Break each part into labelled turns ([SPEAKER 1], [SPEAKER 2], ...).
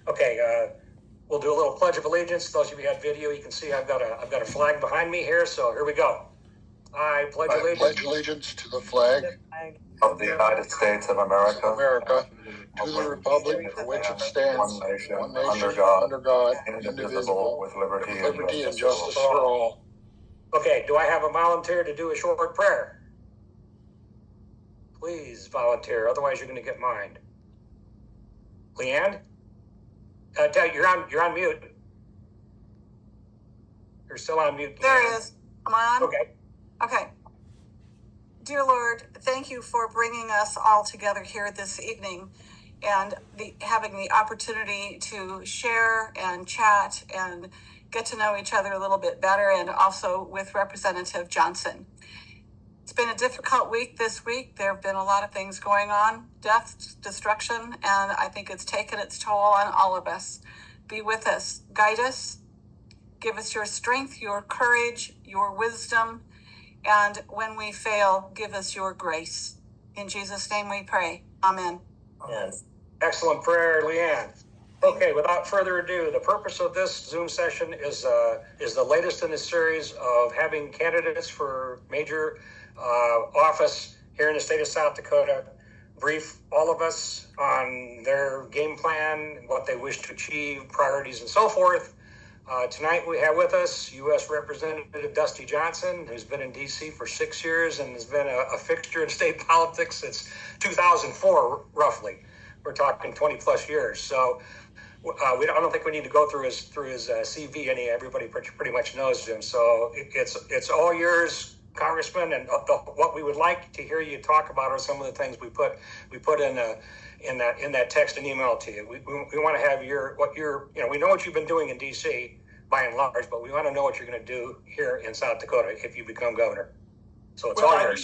[SPEAKER 1] Okay, we'll do a little Pledge of Allegiance. Those of you who have video, you can see I've got a flag behind me here. So here we go. I pledge
[SPEAKER 2] allegiance to the flag
[SPEAKER 3] of the United States of America,
[SPEAKER 2] to the republic for which it stands,
[SPEAKER 3] one nation,
[SPEAKER 2] under
[SPEAKER 3] God,
[SPEAKER 2] indivisible,
[SPEAKER 3] indivisible, with liberty
[SPEAKER 2] and justice for all.
[SPEAKER 1] Okay, do I have a volunteer to do a short prayer? Please volunteer, otherwise you're going to get mined. Leanne? You're on mute. You're still on mute, Leanne.
[SPEAKER 4] There he is. Am I on?
[SPEAKER 1] Okay.
[SPEAKER 4] Dear Lord, thank you for bringing us all together here this evening and having the opportunity to share and chat and get to know each other a little bit better, and also with Representative Johnson. It's been a difficult week this week. There have been a lot of things going on, death, destruction, and I think it's taken its toll on all of us. Be with us, guide us, give us your strength, your courage, your wisdom, and when we fail, give us your grace. In Jesus' name we pray. Amen.
[SPEAKER 1] Yes. Excellent prayer, Leanne. Okay, without further ado, the purpose of this Zoom session is the latest in a series of having candidates for major office here in the state of South Dakota brief all of us on their game plan, what they wish to achieve, priorities, and so forth. Tonight we have with us U.S. Representative Dusty Johnson, who's been in D.C. for 6 years and has been a fixture in state politics since 2004, roughly. We're talking 20 plus years. So I don't think we need to go through his CV. Everybody pretty much knows him. So it's all yours, Congressman, and what we would like to hear you talk about are some of the things we put in that text and email to you. We want to have we know what you've been doing in D.C. by and large, but we want to know what you're going to do here in South Dakota if you become governor. So it's all yours.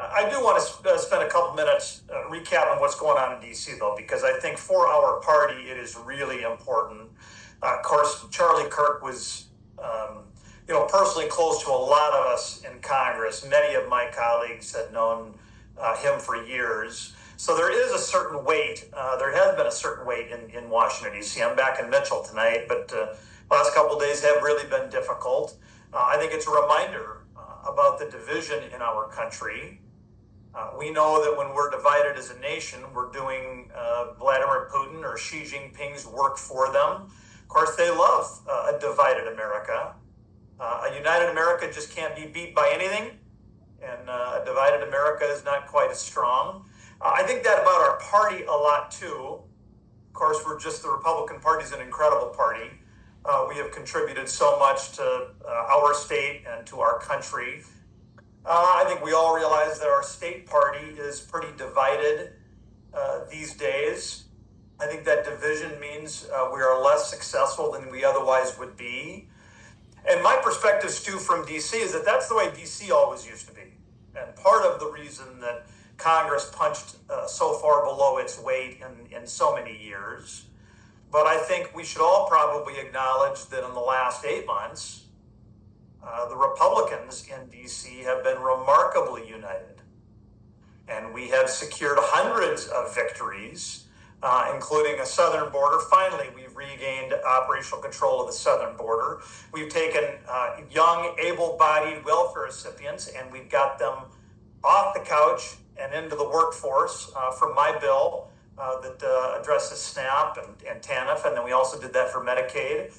[SPEAKER 5] I do want to spend a couple minutes recapping what's going on in D.C. though, because I think for our party it is really important. Of course, Charlie Kirk was personally close to a lot of us in Congress. Many of my colleagues had known him for years. So there is a certain weight. There has been a certain weight in Washington, D.C. I'm back in Mitchell tonight, but last couple of days have really been difficult. I think it's a reminder about the division in our country. We know that when we're divided as a nation, we're doing Vladimir Putin or Xi Jinping's work for them. Of course, they love a divided America. A united America just can't be beat by anything, and a divided America is not quite as strong. I think that about our party a lot too. Of course, the Republican Party is an incredible party. We have contributed so much to our state and to our country. I think we all realize that our state party is pretty divided these days. I think that division means we are less successful than we otherwise would be. And my perspective, Stu, from D.C. is that that's the way D.C. always used to be. And part of the reason that Congress punched so far below its weight in so many years. But I think we should all probably acknowledge that in the last 8 months, the Republicans in D.C. have been remarkably united. And we have secured hundreds of victories, including a southern border. Finally, we've regained operational control of the southern border. We've taken young, able-bodied welfare recipients, and we've got them off the couch and into the workforce from my bill that addresses SNAP and TANF, and then we also did that for Medicaid.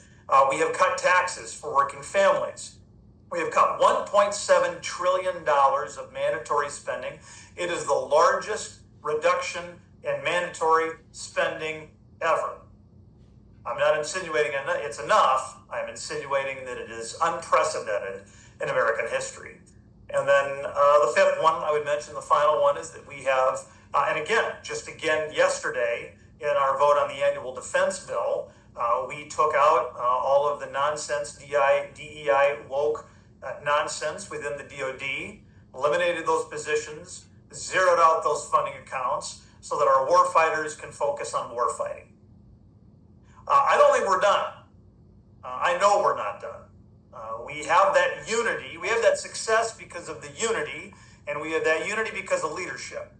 [SPEAKER 5] We have cut taxes for working families. We have cut $1.7 trillion of mandatory spending. It is the largest reduction in mandatory spending ever. I'm not insinuating it's enough. I'm insinuating that it is unprecedented in American history. And then the fifth one, I would mention the final one, is that we have, and again, yesterday in our vote on the annual defense bill, we took out all of the nonsense, DEI woke nonsense within the DOD, eliminated those positions, zeroed out those funding accounts so that our warfighters can focus on warfighting. I don't think we're done. I know we're not done. We have that unity. We have that success because of the unity, and we have that unity because of leadership.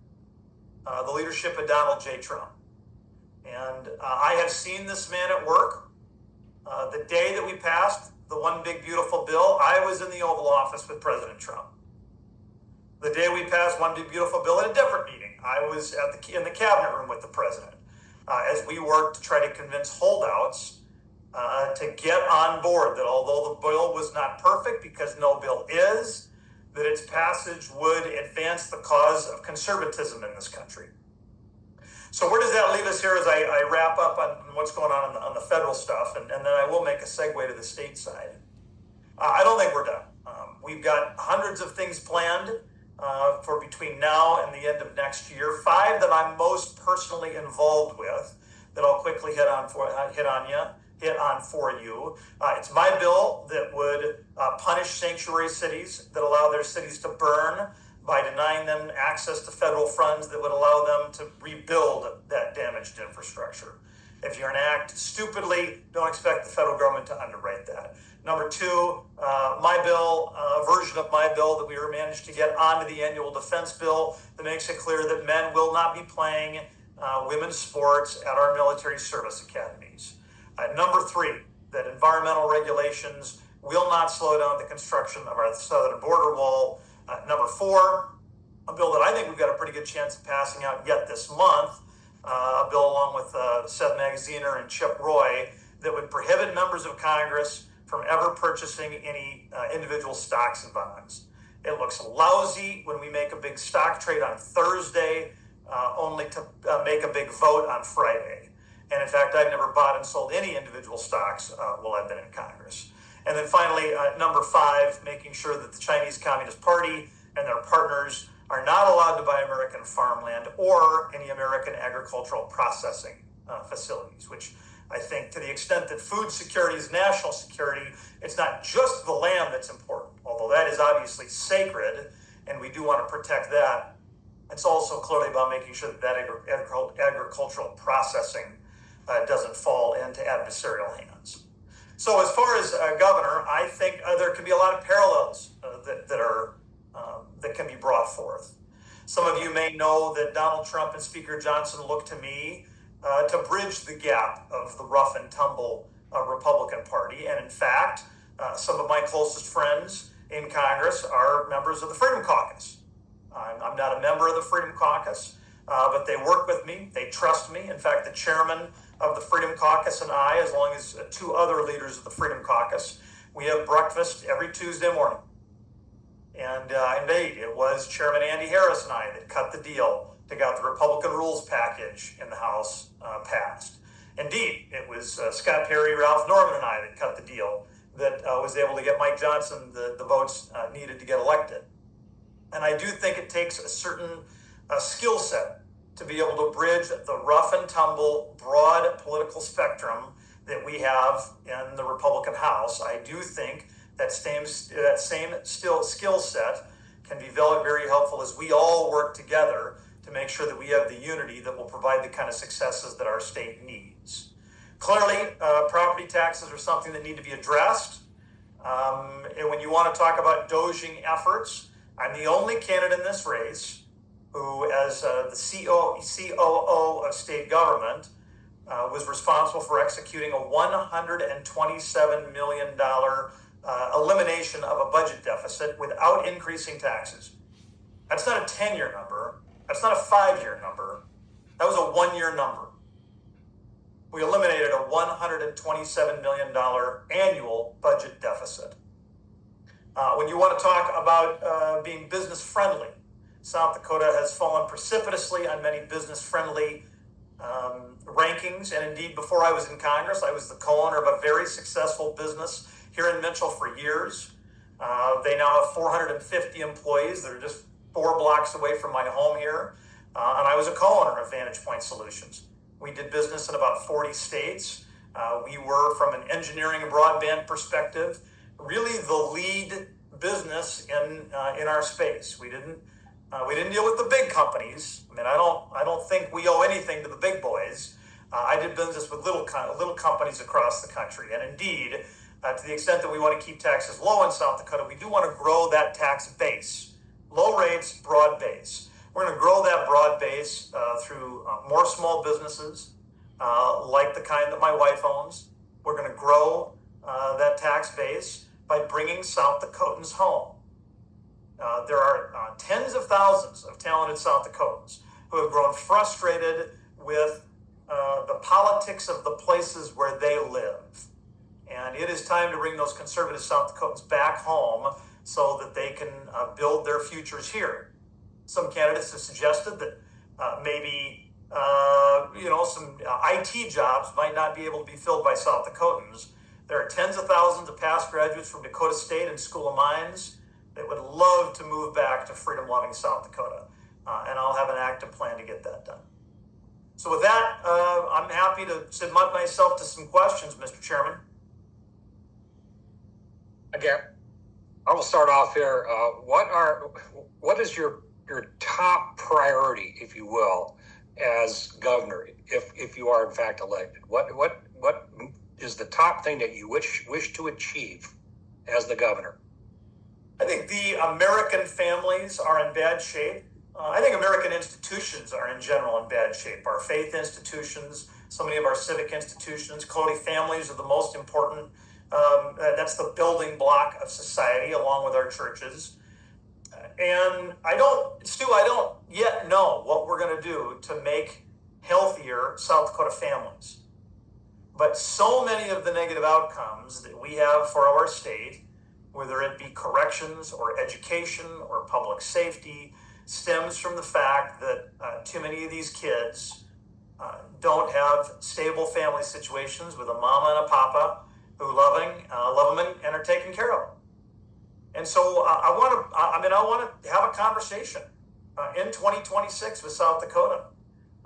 [SPEAKER 5] The leadership of Donald J. Trump. And I have seen this man at work. The day that we passed the One Big Beautiful Bill, I was in the Oval Office with President Trump. The day we passed One Big Beautiful Bill at a different meeting, I was in the cabinet room with the president as we worked to try to convince holdouts to get on board that although the bill was not perfect, because no bill is, that its passage would advance the cause of conservatism in this country. So where does that leave us here as I wrap up on what's going on the federal stuff, and then I will make a segue to the state side. I don't think we're done. We've got hundreds of things planned for between now and the end of next year. 5 that I'm most personally involved with that I'll quickly hit on for you. It's my bill that would punish sanctuary cities that allow their cities to burn by denying them access to federal funds that would allow them to rebuild that damaged infrastructure. If you enact stupidly, don't expect the federal government to underwrite that. Number 2, my bill, a version of my bill that we managed to get onto the annual defense bill that makes it clear that men will not be playing women's sports at our military service academies. Number 3, that environmental regulations will not slow down the construction of our southern border wall. Number 4, a bill that I think we've got a pretty good chance of passing out yet this month, a bill along with Seth Magaziner and Chip Roy that would prohibit members of Congress from ever purchasing any individual stocks and bonds. It looks lousy when we make a big stock trade on Thursday, only to make a big vote on Friday. And in fact, I've never bought and sold any individual stocks while I've been in Congress. And then finally, number 5, making sure that the Chinese Communist Party and their partners are not allowed to buy American farmland or any American agricultural processing facilities, which I think to the extent that food security is national security, it's not just the land that's important, although that is obviously sacred, and we do want to protect that. It's also clearly about making sure that agricultural processing doesn't fall into adversarial hands. So as far as governor, I think there can be a lot of parallels that can be brought forth. Some of you may know that Donald Trump and Speaker Johnson look to me to bridge the gap of the rough and tumble Republican Party. And in fact, some of my closest friends in Congress are members of the Freedom Caucus. I'm not a member of the Freedom Caucus, but they work with me. They trust me. In fact, the chairman of the Freedom Caucus and I, as long as 2 other leaders of the Freedom Caucus, we have breakfast every Tuesday morning. And indeed, it was Chairman Andy Harris and I that cut the deal to get the Republican rules package in the House passed. Indeed, it was Scott Perry, Ralph Norman, and I that cut the deal that was able to get Mike Johnson the votes needed to get elected. And I do think it takes a certain skill set to be able to bridge the rough and tumble, broad political spectrum that we have in the Republican House. I do think that same skill set can be very helpful as we all work together to make sure that we have the unity that will provide the kind of successes that our state needs. Clearly, property taxes are something that need to be addressed. And when you want to talk about dodging efforts, I'm the only candidate in this race who, as the COO of state government, was responsible for executing a $127 million elimination of a budget deficit without increasing taxes. That's not a 10-year number. That's not a 5-year number. That was a 1-year number. We eliminated a $127 million annual budget deficit. When you want to talk about being business friendly, South Dakota has fallen precipitously on many business-friendly rankings. And indeed, before I was in Congress, I was the co-owner of a very successful business here in Mitchell for years. They now have 450 employees that are just 4 blocks away from my home here. And I was a co-owner of Vantage Point Solutions. We did business in about 40 states. We were, from an engineering and broadband perspective, really the lead business in our space. We didn't deal with the big companies. I mean, I don't think we owe anything to the big boys. I did business with little companies across the country, and indeed, to the extent that we want to keep taxes low in South Dakota, we do want to grow that tax base. Low rates, broad base. We're going to grow that broad base through more small businesses, like the kind that my wife owns. We're going to grow that tax base by bringing South Dakotans home. There are tens of thousands of talented South Dakotans who have grown frustrated with the politics of the places where they live. And it is time to bring those conservative South Dakotans back home so that they can build their futures here. Some candidates have suggested that maybe some IT jobs might not be able to be filled by South Dakotans. There are tens of thousands of past graduates from Dakota State and School of Mines that would love to move back to freedom-loving South Dakota. And I'll have an active plan to get that done. So with that, I'm happy to submit myself to some questions, Mr. Chairman.
[SPEAKER 1] Again, I will start off here. What is your top priority, if you will, as governor, if you are in fact elected? What is the top thing that you wish to achieve as the governor?
[SPEAKER 5] I think the American families are in bad shape. I think American institutions are in general in bad shape. Our faith institutions, so many of our civic institutions, quality families are the most important. That's the building block of society, along with our churches. And Stu, I don't yet know what we're going to do to make healthier South Dakota families. But so many of the negative outcomes that we have for our state, whether it be corrections or education or public safety, stems from the fact that too many of these kids don't have stable family situations with a mama and a papa who love them and are taken care of. And so I want to have a conversation in 2026 with South Dakota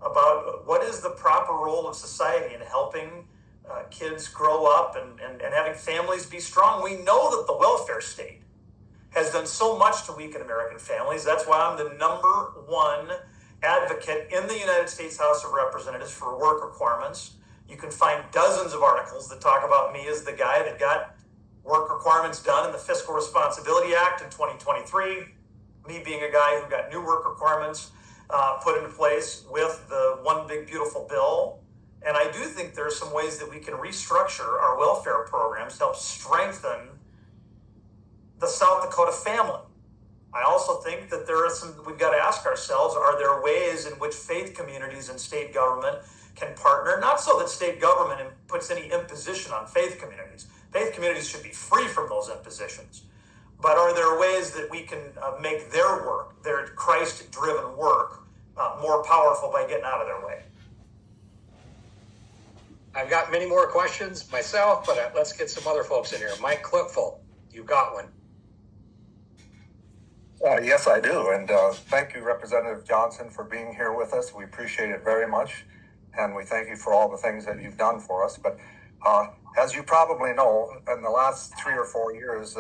[SPEAKER 5] about what is the proper role of society in helping kids grow up and having families be strong. We know that the welfare state has done so much to weaken American families. That's why I'm the #1 advocate in the United States House of Representatives for work requirements. You can find dozens of articles that talk about me as the guy that got work requirements done in the Fiscal Responsibility Act in 2023, me being a guy who got new work requirements put into place with the One Big Beautiful Bill. And I do think there are some ways that we can restructure our welfare programs to help strengthen the South Dakota family. I also think that we've got to ask ourselves, are there ways in which faith communities and state government can partner? Not so that state government puts any imposition on faith communities. Faith communities should be free from those impositions. But are there ways that we can make their work, their Christ-driven work, more powerful by getting out of their way?
[SPEAKER 1] I've got many more questions myself, but let's get some other folks in here. Mike Clipful, you've got one.
[SPEAKER 3] Yes, I do. And thank you, Representative Johnson, for being here with us. We appreciate it very much. And we thank you for all the things that you've done for us. But as you probably know, in the last 3 or 4 years,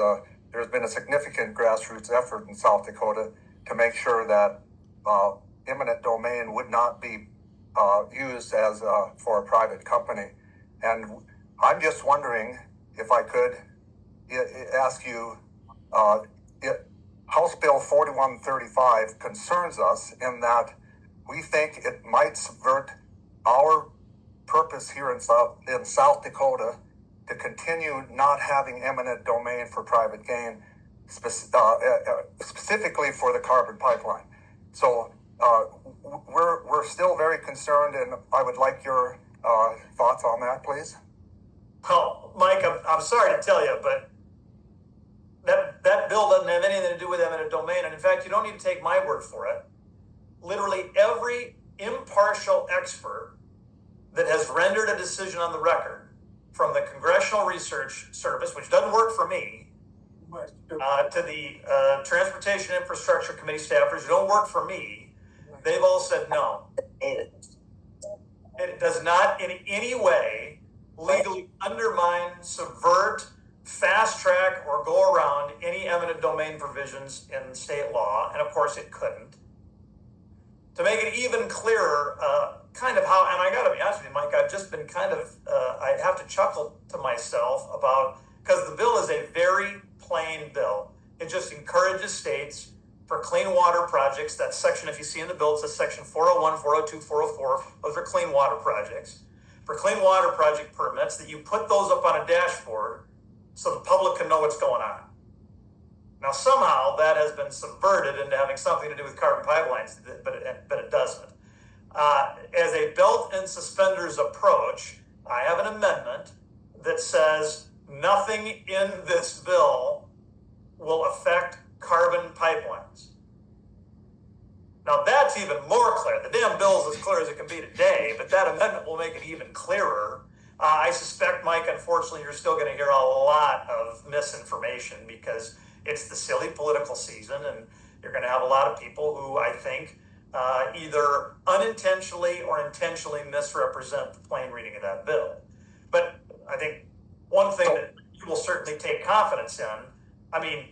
[SPEAKER 3] there's been a significant grassroots effort in South Dakota to make sure that eminent domain would not be used as for a private company. And I'm just wondering if I could ask you, House Bill 4135 concerns us in that we think it might subvert our purpose here in South Dakota to continue not having eminent domain for private gain, specifically for the carbon pipeline. So we're still very concerned, and I would like your thoughts on that, please.
[SPEAKER 5] Well, Mike, I'm sorry to tell you, but that bill doesn't have anything to do with eminent domain. And in fact, you don't need to take my word for it. Literally every impartial expert that has rendered a decision on the record, from the Congressional Research Service, which doesn't work for me, to the Transportation Infrastructure Committee staffers who don't work for me, they've all said no. It does not in any way legally undermine, subvert, fast track, or go around any eminent domain provisions in state law, and of course it couldn't. To make it even clearer, kind of how, and I gotta be honest with you, Mike, I've just been I have to chuckle to myself about, because the bill is a very plain bill. It just encourages states for clean water projects. That section, if you see in the bill, it says section 401, 402, 404. Those are clean water projects. for clean water project permits, that you put those up on a dashboard so the public can know what's going on. Now, somehow that has been subverted into having something to do with carbon pipelines, but it doesn't. As a belt and suspenders approach, I have an amendment that says nothing in this bill will affect carbon pipelines. Now, that's even more clear. The damn bill is as clear as it can be today, but that amendment will make it even clearer. I suspect, Mike, unfortunately, you're still going to hear a lot of misinformation because it's the silly political season, and you're going to have a lot of people who I think either unintentionally or intentionally misrepresent the plain reading of that bill. But I think one thing that you will certainly take confidence in, I mean,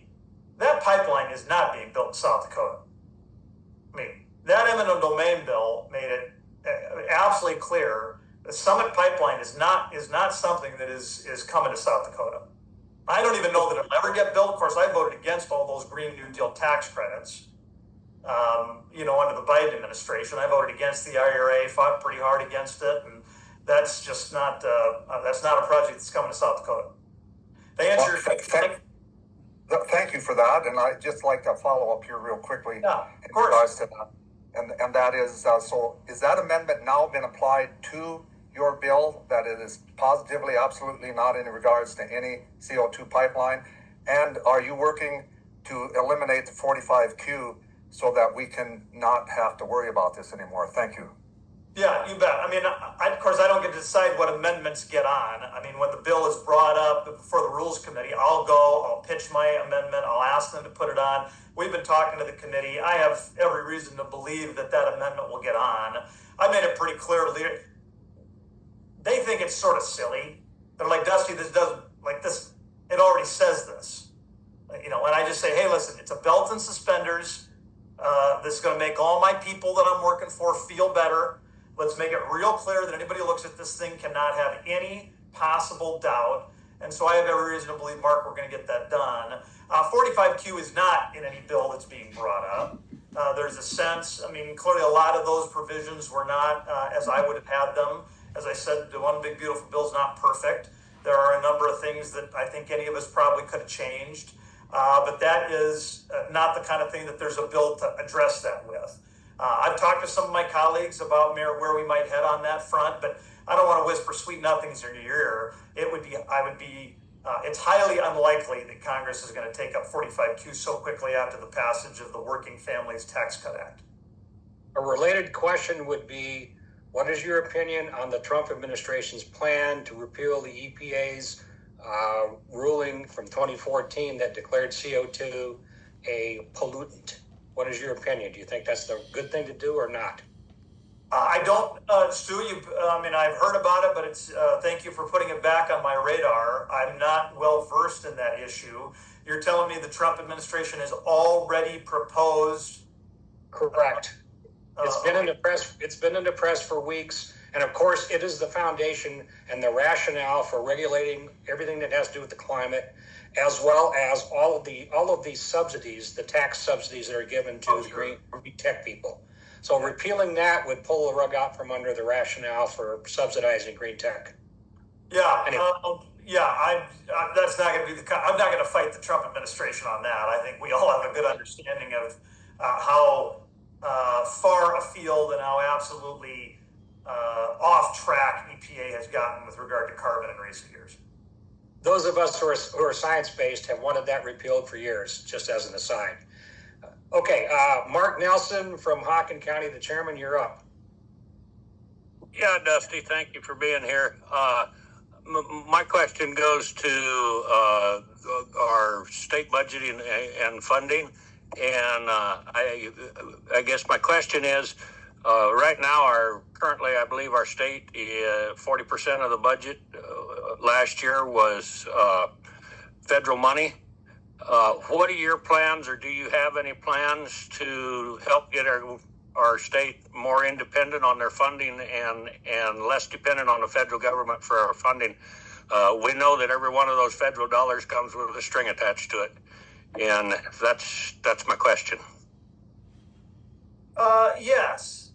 [SPEAKER 5] that pipeline is not being built in South Dakota. I mean, that eminent domain bill made it absolutely clear the Summit Pipeline is not something that is coming to South Dakota. I don't even know that it'll ever get built. Of course, I voted against all those Green New Deal tax credits. Under the Biden administration, I voted against the IRA, fought pretty hard against it, and that's just not that's not a project that's coming to South Dakota. To answer your question.
[SPEAKER 3] Thank you for that, and I'd just like to follow up here real quickly
[SPEAKER 5] in regards
[SPEAKER 3] to that. And that is, so is that amendment now been applied to your bill, that it is positively, absolutely not in regards to any CO2 pipeline? And are you working to eliminate the 45Q so that we can not have to worry about this anymore? Thank you.
[SPEAKER 5] Yeah, you bet. I mean, of course, I don't get to decide what amendments get on. I mean, when the bill is brought up before the Rules Committee, I'll pitch my amendment, I'll ask them to put it on. We've been talking to the committee. I have every reason to believe that amendment will get on. I made it pretty clear. They think it's sort of silly. They're like, Dusty, this doesn't, like this, it already says this. And I just say, hey, listen, it's a belt and suspenders. This is going to make all my people that I'm working for feel better. Let's make it real clear that anybody who looks at this thing cannot have any possible doubt. And so I have every reason to believe, Mark, we're going to get that done. 45Q is not in any bill that's being brought up. There's a sense, I mean, clearly a lot of those provisions were not as I would have had them. As I said, the One Big Beautiful Bill is not perfect. There are a number of things that I think any of us probably could have changed. But that is not the kind of thing that there's a bill to address that with. I've talked to some of my colleagues about where we might head on that front, but I don't want to whisper sweet nothings in your ear. It's highly unlikely that Congress is going to take up 45Q so quickly after the passage of the Working Families Tax Cut Act.
[SPEAKER 1] A related question would be, what is your opinion on the Trump administration's plan to repeal the EPA's ruling from 2014 that declared CO2 a pollutant? What is your opinion? Do you think that's the good thing to do or not?
[SPEAKER 5] I don't, Stu. I've heard about it, but it's. Thank you for putting it back on my radar. I'm not well versed in that issue. You're telling me the Trump administration has already proposed?
[SPEAKER 1] Correct. It's been in the press. It's been in the press for weeks, and of course, it is the foundation and the rationale for regulating everything that has to do with the climate, as well as all of these subsidies, the tax subsidies that are given to the green tech people. So repealing that would pull the rug out from under the rationale for subsidizing green tech.
[SPEAKER 5] Yeah, that's not going to be I'm not going to fight the Trump administration on that. I think we all have a good understanding of how far afield and how absolutely off track EPA has gotten with regard to carbon in recent years.
[SPEAKER 1] Those of us who are science-based have wanted that repealed for years, just as an aside. Okay, Mark Nelson from Hawken County, the chairman, you're up.
[SPEAKER 6] Yeah, Dusty, thank you for being here. My question goes to our state budgeting and funding. And I guess my question is, right now, currently, I believe our state, 40% of the budget last year was federal money. What are your plans, or do you have any plans to help get our state more independent on their funding and less dependent on the federal government for our funding? We know that every one of those federal dollars comes with a string attached to it. And that's my question.
[SPEAKER 5] Yes.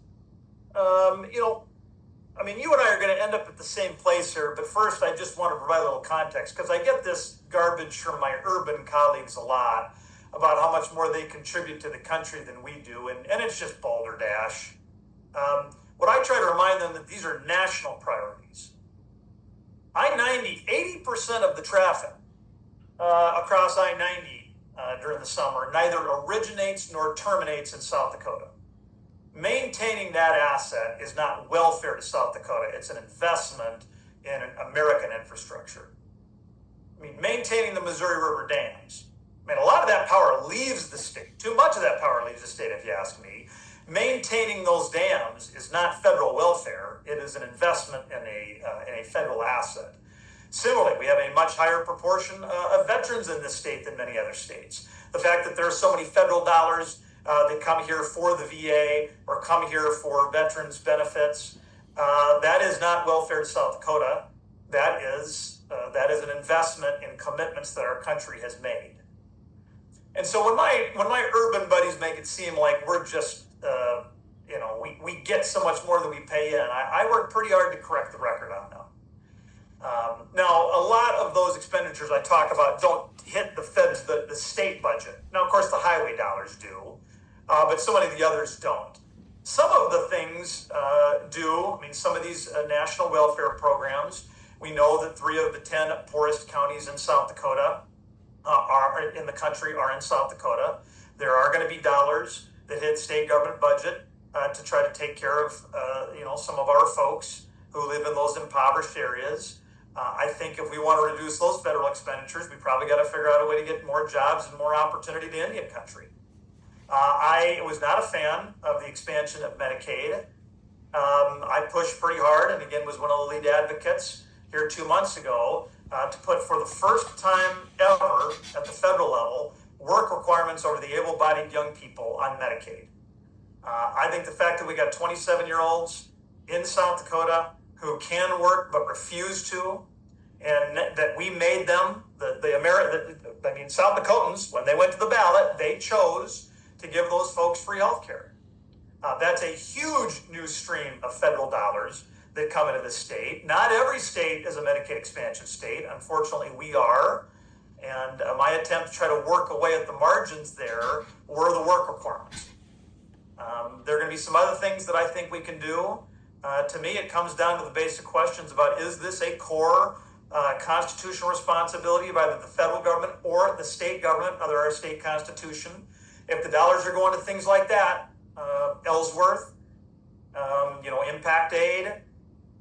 [SPEAKER 5] I mean, you and I are going to end up at the same place here, but first I just want to provide a little context because I get this garbage from my urban colleagues a lot about how much more they contribute to the country than we do, and it's just balderdash. What I try to remind them that these are national priorities. I-90, 80% of the traffic across I-90 during the summer neither originates nor terminates in South Dakota. Maintaining that asset is not welfare to South Dakota. It's an investment in American infrastructure. I mean, maintaining the Missouri River dams. I mean, a lot of that power leaves the state. Too much of that power leaves the state, if you ask me. Maintaining those dams is not federal welfare. It is an investment in a federal asset. Similarly, we have a much higher proportion of veterans in this state than many other states. The fact that there are so many federal dollars that come here for the VA or come here for veterans benefits, that is not welfare to South Dakota. That is an investment in commitments that our country has made. And so when my urban buddies make it seem like we're just we get so much more than we pay in, I work pretty hard to correct the record on them. Now, a lot of those expenditures I talk about don't hit the state budget. Now, of course, the highway dollars do, but so many of the others don't. Some of the things do. I mean, some of these national welfare programs, we know that 3 of the 10 poorest counties in South Dakota are in the country are in South Dakota. There are going to be dollars that hit state government budget to try to take care of some of our folks who live in those impoverished areas. I think if we want to reduce those federal expenditures, we probably got to figure out a way to get more jobs and more opportunity to Indian country. I was not a fan of the expansion of Medicaid. I pushed pretty hard, and again was one of the lead advocates here 2 months ago to put, for the first time ever at the federal level, work requirements over the able-bodied young people on Medicaid. I think the fact that we got 27-year-olds in South Dakota who can work but refuse to, and that we made them, South Dakotans, when they went to the ballot, they chose to give those folks free health care. That's a huge new stream of federal dollars that come into the state. Not every state is a Medicaid expansion state. Unfortunately, we are. And my attempt to try to work away at the margins there were the work requirements. There are going to be some other things that I think we can do. To me, it comes down to the basic questions about, is this a core constitutional responsibility of either the federal government or the state government under our state constitution? If the dollars are going to things like that, Ellsworth, impact aid,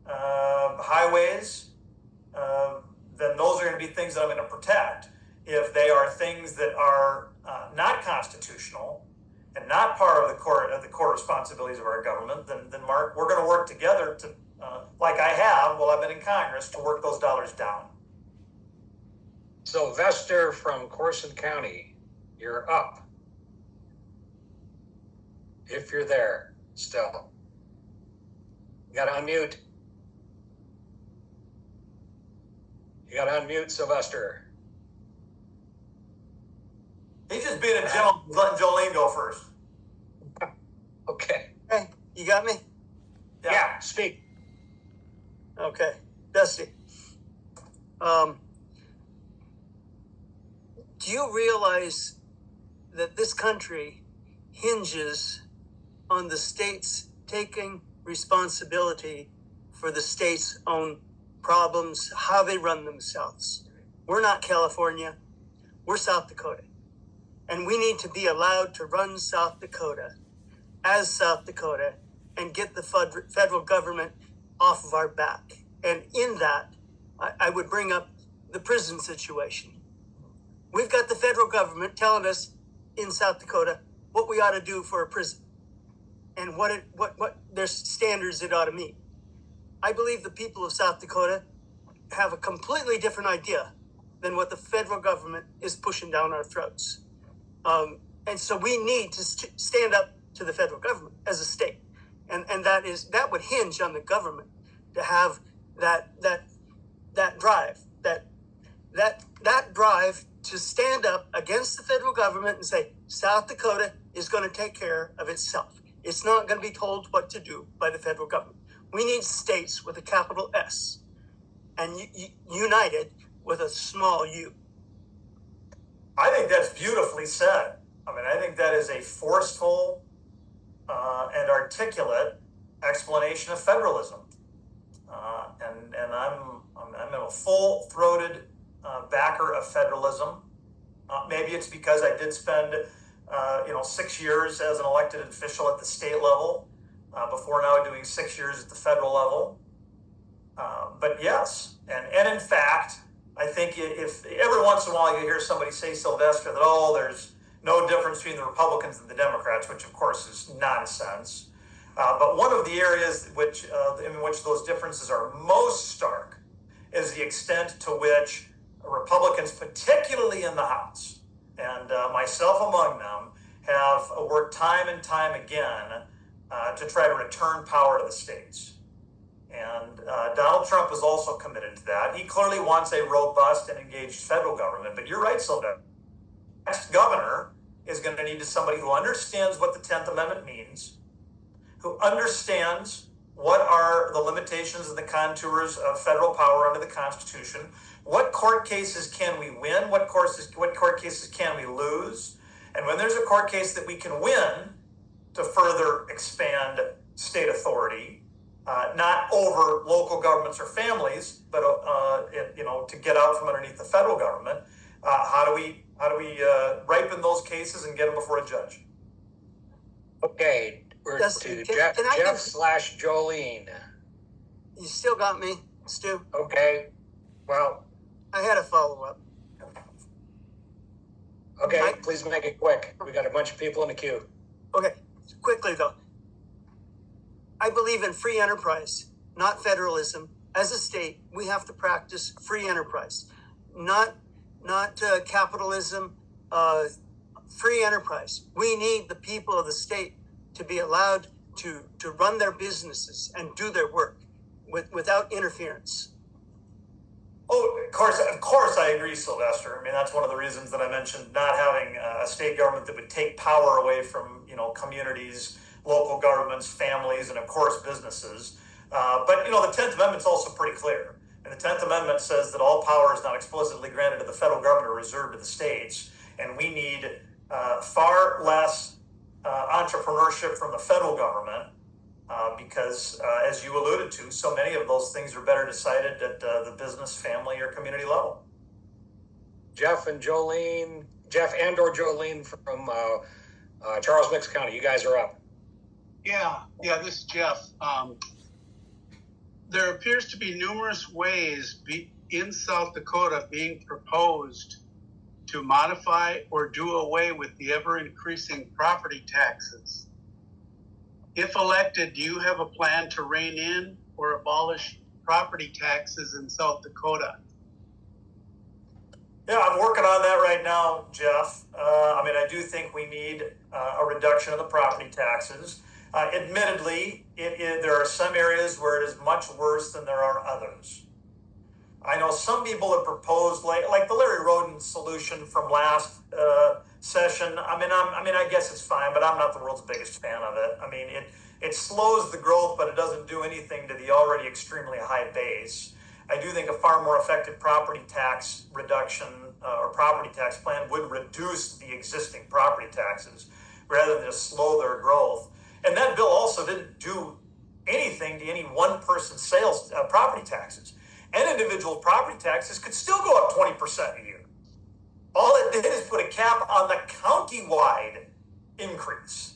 [SPEAKER 5] highways, then those are going to be things that I'm going to protect. If they are things that are not constitutional and not part of the core responsibilities of our government, then Mark, we're going to work together to, like I have while I've been in Congress, to work those dollars down.
[SPEAKER 1] Sylvester from Corson County, you're up. If you're there still. You got to unmute. You got to unmute, Sylvester.
[SPEAKER 5] He's just being a gentleman, letting Jolene go first.
[SPEAKER 1] Okay.
[SPEAKER 7] Hey, you got me?
[SPEAKER 1] Yeah, speak.
[SPEAKER 7] Okay. Dusty, do you realize that this country hinges on the states taking responsibility for the state's own problems, how they run themselves? We're not California. We're South Dakota. And we need to be allowed to run South Dakota as South Dakota and get the federal government off of our back. And in that, I would bring up the prison situation. We've got the federal government telling us in South Dakota what we ought to do for a prison and what their standards it ought to meet. I believe the people of South Dakota have a completely different idea than what the federal government is pushing down our throats. And so we need to stand up to the federal government as a state. And that would hinge on the government to have that drive, that drive to stand up against the federal government and say, South Dakota is going to take care of itself. It's not going to be told what to do by the federal government. We need states with a capital S and united with a small u.
[SPEAKER 5] I think that's beautifully said. I mean, I think that is a forceful and articulate explanation of federalism. And I'm a full-throated backer of federalism. Maybe it's because I did spend 6 years as an elected official at the state level before now doing 6 years at the federal level. But yes, and in fact, I think if every once in a while you hear somebody say, Sylvester, that there's no difference between the Republicans and the Democrats, which of course is nonsense. But one of the areas in which those differences are most stark is the extent to which Republicans, particularly in the House, and myself among them, have worked time and time again to try to return power to the states. And Donald Trump is also committed to that. He clearly wants a robust and engaged federal government. But you're right, Sylvester. The next governor is going to need somebody who understands what the 10th Amendment means, who understands what are the limitations and the contours of federal power under the Constitution, what court cases can we win, what court cases can we lose, and when there's a court case that we can win to further expand state authority, not over local governments or families, but to get out from underneath the federal government, how do we ripen those cases and get them before a judge?
[SPEAKER 1] Okay, we're to Jeff / Jolene.
[SPEAKER 7] You still got me, Stu?
[SPEAKER 1] Okay, well,
[SPEAKER 7] I had a follow-up.
[SPEAKER 1] Okay, please make it quick. We got a bunch of people in the queue.
[SPEAKER 7] Okay, quickly though. I believe in free enterprise, not federalism. As a state, we have to practice free enterprise, not capitalism. Free enterprise. We need the people of the state to be allowed to run their businesses and do their work without interference.
[SPEAKER 5] Oh, of course, I agree, Sylvester. I mean, that's one of the reasons that I mentioned not having a state government that would take power away from communities, local governments, families, and of course businesses. But the 10th Amendment's also pretty clear, and the 10th Amendment says that all power is not explicitly granted to the federal government or reserved to the states, and we need far less entrepreneurship from the federal government. Because, as you alluded to, so many of those things are better decided at the business, family, or community level.
[SPEAKER 1] Jeff and or Jolene from Charles Mix County, you guys are up.
[SPEAKER 8] Yeah, this is Jeff. There appears to be numerous ways in South Dakota being proposed to modify or do away with the ever-increasing property taxes. If elected, do you have a plan to rein in or abolish property taxes in South Dakota?
[SPEAKER 5] Yeah, I'm working on that right now, Jeff. I do think we need a reduction of the property taxes. Admittedly, there are some areas where it is much worse than there are others. I know some people have proposed, like the Larry Roden solution from last session. I guess it's fine, but I'm not the world's biggest fan of it. I mean, it slows the growth, but it doesn't do anything to the already extremely high base. I do think a far more effective property tax reduction or property tax plan would reduce the existing property taxes rather than just slow their growth. And that bill also didn't do anything to any one person's sales property taxes. And individual property taxes could still go up 20% a year. All it did is put a cap on the county-wide increase.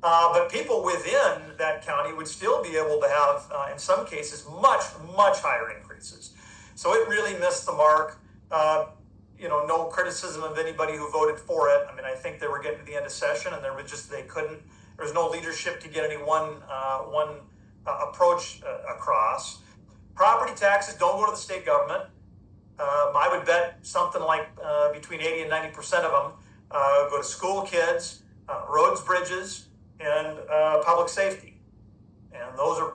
[SPEAKER 5] But people within that county would still be able to have, in some cases, much, much higher increases. So it really missed the mark. No criticism of anybody who voted for it. I think they were getting to the end of session, and there was no leadership to get any one approach across. Property taxes don't go to the state government. I would bet something like between 80 and 90% of them go to school kids, roads, bridges, and public safety. And those are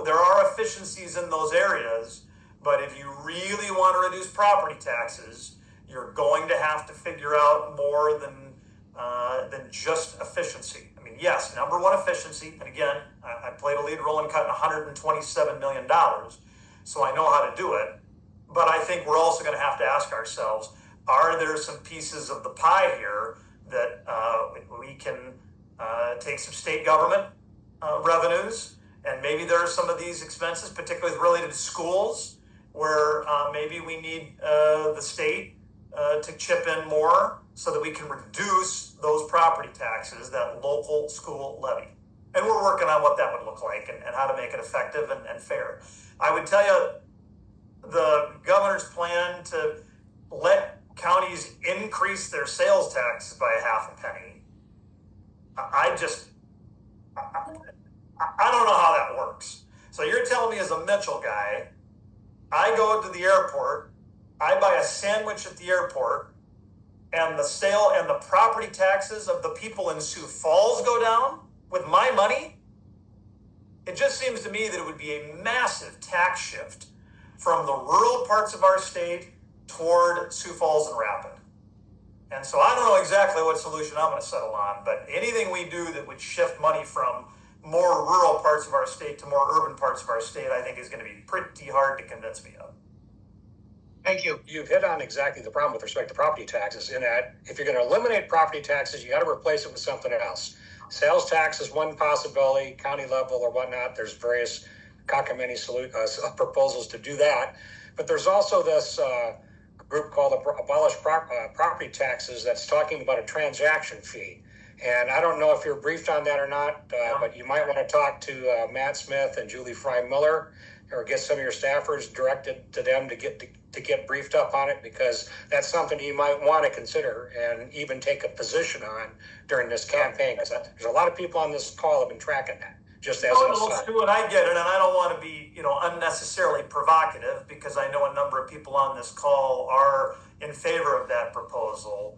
[SPEAKER 5] there are efficiencies in those areas, but if you really want to reduce property taxes, you're going to have to figure out more than just efficiency. And yes, number one, efficiency. And again, I played a lead role in cutting $127 million, so I know how to do it. But I think we're also going to have to ask ourselves, are there some pieces of the pie here that we can take some state government revenues, and maybe there are some of these expenses, particularly related to schools, where maybe we need the state to chip in more so that we can reduce those property taxes, that local school levy. And we're working on what that would look like and how to make it effective and fair. I would tell you, the governor's plan to let counties increase their sales taxes by a half a penny, I don't know how that works. So you're telling me, as a Mitchell guy, I go to the airport, I buy a sandwich at the airport, and the sale and the property taxes of the people in Sioux Falls go down with my money? It just seems to me that it would be a massive tax shift from the rural parts of our state toward Sioux Falls and Rapid. And so I don't know exactly what solution I'm going to settle on, but anything we do that would shift money from more rural parts of our state to more urban parts of our state, I think is going to be pretty hard to convince me of.
[SPEAKER 8] Thank you.
[SPEAKER 1] You've hit on exactly the problem with respect to property taxes, in that if you're going to eliminate property taxes, you got to replace it with something else. Sales tax is one possibility, county level or whatnot. There's various cockamamie proposals to do that. But there's also this group called Abolish Property Taxes that's talking about a transaction fee. And I don't know if you're briefed on that or not, but you might want to talk to Matt Smith and Julie Fry Miller, or get some of your staffers directed to them to get briefed up on it, because that's something you might want to consider and even take a position on during this campaign. Because there's a lot of people on this call have been tracking that. Just as an aside.
[SPEAKER 5] And I get it, and I don't want to be, unnecessarily provocative, because I know a number of people on this call are in favor of that proposal.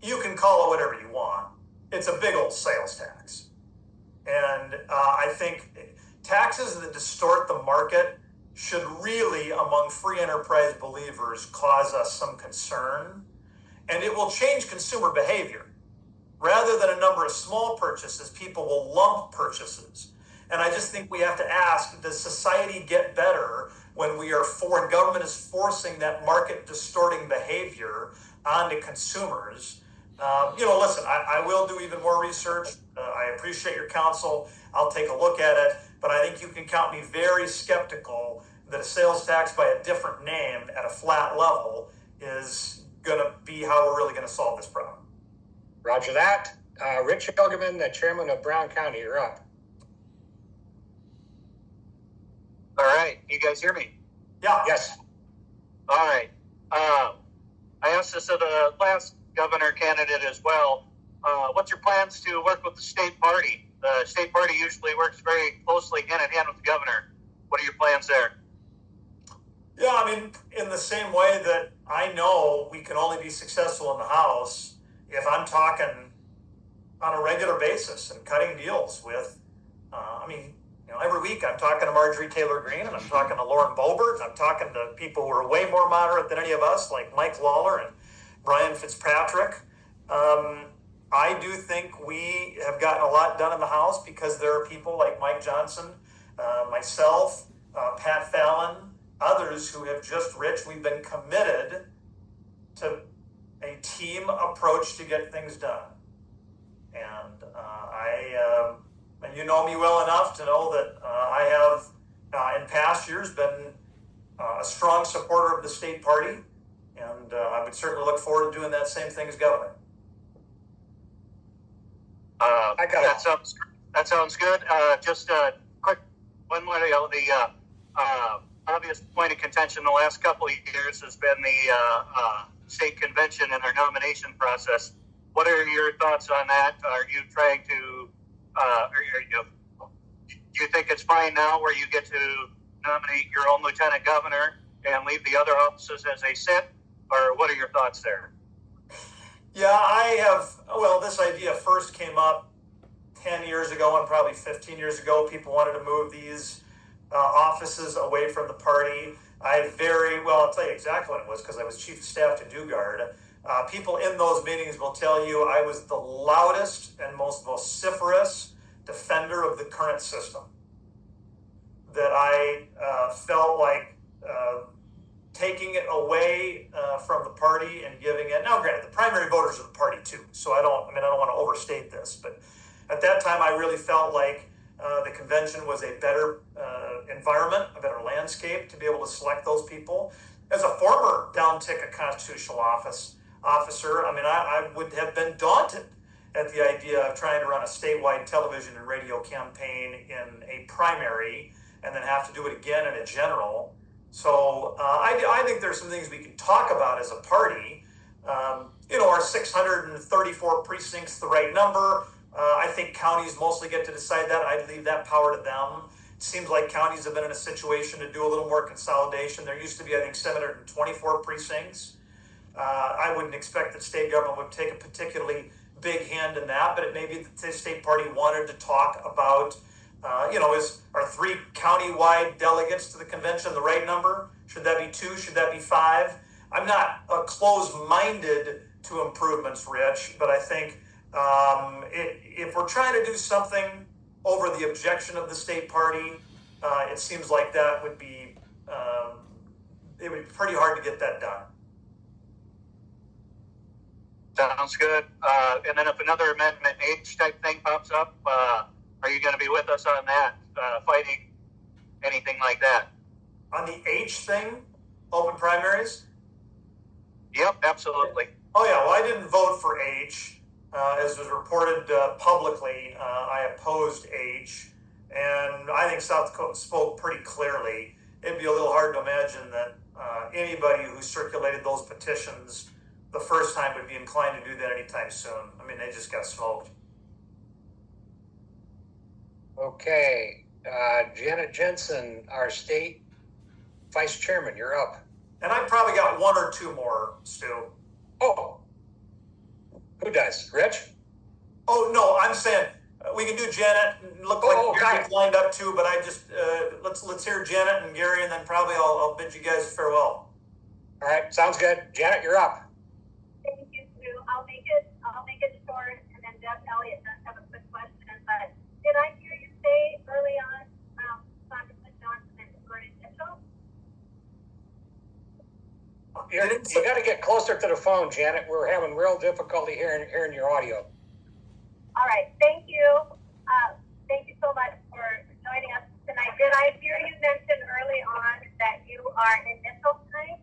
[SPEAKER 5] You can call it whatever you want. It's a big old sales tax, and I think taxes that distort the market should really, among free enterprise believers, cause us some concern, and it will change consumer behavior. Rather than a number of small purchases, people will lump purchases. And I just think we have to ask, does society get better when when government is forcing that market distorting behavior onto consumers? Listen, I will do even more research. I appreciate your counsel. I'll take a look at it. But I think you can count me very skeptical that a sales tax by a different name at a flat level is going to be how we're really going to solve this problem.
[SPEAKER 1] Roger that. Rich Hilgerman, the chairman of Brown County, you're up.
[SPEAKER 9] All right. You guys hear me?
[SPEAKER 5] Yeah.
[SPEAKER 1] Yes.
[SPEAKER 9] All right. I asked this of the last governor candidate as well. What's your plans to work with the state party? The state party usually works very closely hand in hand with the governor. What are your plans there?
[SPEAKER 5] Yeah, in the same way that I know we can only be successful in the House if I'm talking on a regular basis and cutting deals with, every week I'm talking to Marjorie Taylor Greene, and I'm talking to Lauren Boebert, and I'm talking to people who are way more moderate than any of us, like Mike Lawler and Brian Fitzpatrick. I do think we have gotten a lot done in the House because there are people like Mike Johnson, myself, Pat Fallon, others who have we've been committed to a team approach to get things done. And and you know me well enough to know that I have, in past years, been a strong supporter of the state party, and I would certainly look forward to doing that same thing as governor.
[SPEAKER 9] That sounds good. Just a quick one more. The obvious point of contention the last couple of years has been the state convention and our nomination process. What are your thoughts on that? Are you trying to, do you think it's fine now where you get to nominate your own lieutenant governor and leave the other offices as they sit? Or what are your thoughts there?
[SPEAKER 5] Yeah, this idea first came up 10 years ago and probably 15 years ago. People wanted to move these offices away from the party. I'll tell you exactly what it was, because I was chief of staff to Dugard. People in those meetings will tell you I was the loudest and most vociferous defender of the current system. That I felt like taking it away from the party and giving it. Now, granted, the primary voters are the party too, so I don't want to overstate this, but at that time, I really felt like the convention was a better environment, a better landscape to be able to select those people. As a former down-ticket constitutional officer, I would have been daunted at the idea of trying to run a statewide television and radio campaign in a primary and then have to do it again in a general. So I think there's some things we can talk about as a party. Are 634 precincts the right number? I think counties mostly get to decide that. I'd leave that power to them. It seems like counties have been in a situation to do a little more consolidation. There used to be, I think, 724 precincts. I wouldn't expect that state government would take a particularly big hand in that, but it may be that the state party wanted to talk about, are 3 county-wide delegates to the convention the right number? Should that be 2? Should that be 5? I'm not closed-minded to improvements, Rich, but I think if we're trying to do something over the objection of the state party, it seems like that would be it would be pretty hard to get that done.
[SPEAKER 9] Sounds good. And then if another Amendment H type thing pops up, are you going to be with us on that, fighting anything like that?
[SPEAKER 5] On the H thing, open primaries?
[SPEAKER 9] Yep, absolutely.
[SPEAKER 5] Oh, yeah. Well, I didn't vote for H. As was reported publicly, I opposed H. And I think South Dakota spoke pretty clearly. It'd be a little hard to imagine that anybody who circulated those petitions the first time would be inclined to do that anytime soon. I mean, they just got smoked.
[SPEAKER 1] Okay, Janet Jensen, our state vice chairman, you're up.
[SPEAKER 5] And I probably got 1 or 2 more, Stu.
[SPEAKER 1] Oh, who does? Rich?
[SPEAKER 5] Oh, no, I'm saying we can do Janet. Look like Gary's lined up too, but I just let's hear Janet and Gary, and then probably I'll bid you guys farewell.
[SPEAKER 1] All right, sounds good. Janet, you're up.
[SPEAKER 10] Thank you, Stu. I'll make it short, and then Deb Elliott does have a quick question. But did I hear you say early on Congressman Johnson and Vernon Mitchell?
[SPEAKER 1] You got to get closer to the phone, Janet. We're having real difficulty hearing your audio.
[SPEAKER 10] All right, thank you. Thank you so much for joining us tonight. Did I hear you mention early on that you are in Mitchell tonight?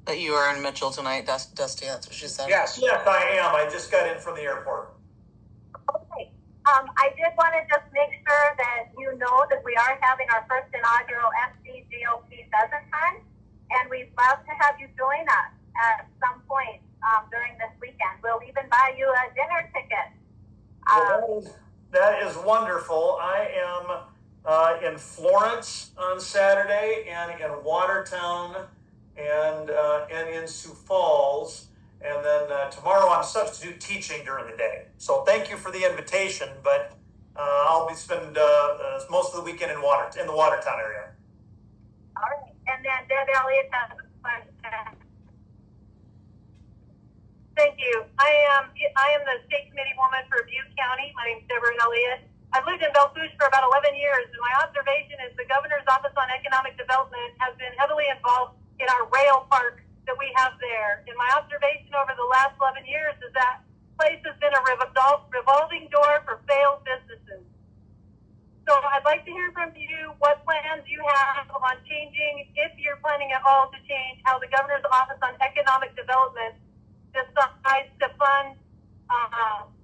[SPEAKER 11] That you are in Mitchell tonight, Dusty, that's what she said.
[SPEAKER 1] Yes.
[SPEAKER 5] Yes, I am. I just got in from the airport.
[SPEAKER 10] Okay. I did want to just make sure that you know that we are having our first inaugural SDGOP Pheasant Hunt, and we'd love to have you join us at some point during this weekend. We'll even buy you a dinner ticket.
[SPEAKER 5] That is wonderful. I am in Florence on Saturday and in Watertown and in Sioux Falls. And then tomorrow I'm substitute teaching during the day. So thank you for the invitation, but I'll be spending most of the weekend in the Watertown area.
[SPEAKER 10] All right. And then Deb Elliott has a question. Thank you. I am the state committee woman for Butte County. My name's Deborah Elliott. I've lived in Belle Fourche for about 11 years, and my observation is the Governor's Office on Economic Development has been heavily involved in our rail park that we have there. And my observation over the last 11 years is that place has been a revolving door for failed businesses. So I'd like to hear from you what plans you have on changing, if you're planning at all to change, how the Governor's Office on Economic Development decides to fund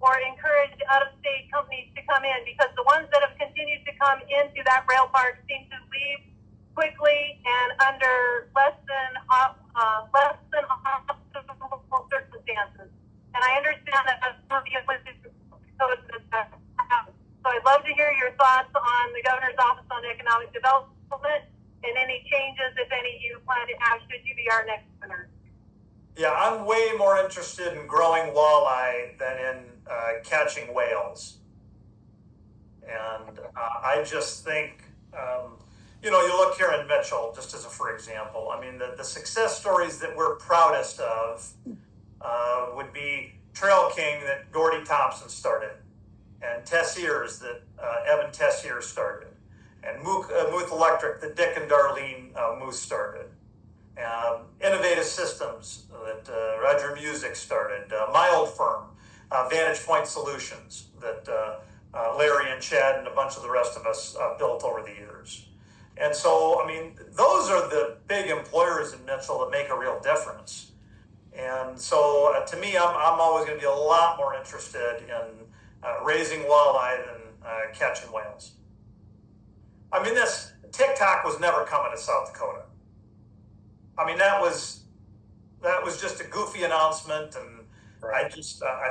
[SPEAKER 10] or encourage out-of-state companies to come in, because the ones that have continued to come into that rail park seem to leave quickly and under less than optimal circumstances. And I understand that that's not the code that happens. So I'd love to hear your thoughts on the Governor's Office on Economic Development and any changes, if any, you plan to have should you be our next governor.
[SPEAKER 5] Yeah, I'm way more interested in growing walleye than in catching whales. And I just think, you look look here in Mitchell, just as a for example, I mean, the success stories that we're proudest of would be Trail King that Gordy Thompson started, and Tessiers that Evan Tessier started, and Muth Electric that Dick and Darlene Moose started. Innovative Systems that Roger Music started, Mild Firm, Vantage Point Solutions that Larry and Chad and a bunch of the rest of us built over the years. And so, I mean, those are the big employers in Mitchell that make a real difference. And so, to me, I'm always going to be a lot more interested in raising walleye than catching whales. I mean, this TikTok was never coming to South Dakota. I mean, that was just a goofy announcement, and right. I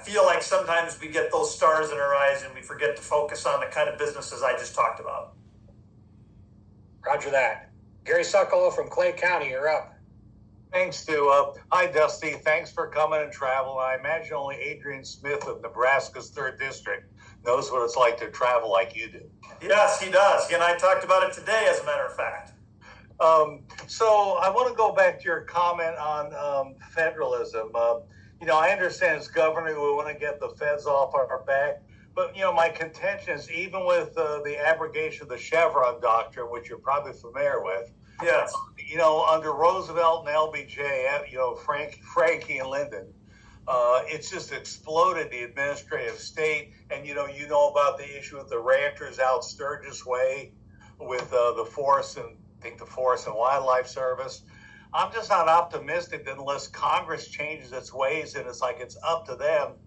[SPEAKER 5] feel like sometimes we get those stars in our eyes and we forget to focus on the kind of businesses I just talked about.
[SPEAKER 1] Roger that. Gary Suckle from Clay County, you're up.
[SPEAKER 12] Thanks, Stu. Hi, Dusty. Thanks for coming and traveling. I imagine only Adrian Smith of Nebraska's 3rd District knows what it's like to travel like you do.
[SPEAKER 5] Yes, he does. He and I talked about it today, as a matter of fact.
[SPEAKER 12] So I want to go back to your comment on federalism. I understand as governor, we want to get the feds off our back. But, my contention is even with the abrogation of the Chevron doctrine, which you're probably familiar with.
[SPEAKER 5] Yes.
[SPEAKER 12] Under Roosevelt and LBJ, Frankie and Lyndon, it's just exploded the administrative state. And, you know about the issue with the ranchers out Sturgis Way with the Forest and Wildlife Service. I'm just not optimistic that unless Congress changes its ways and it's like it's up to them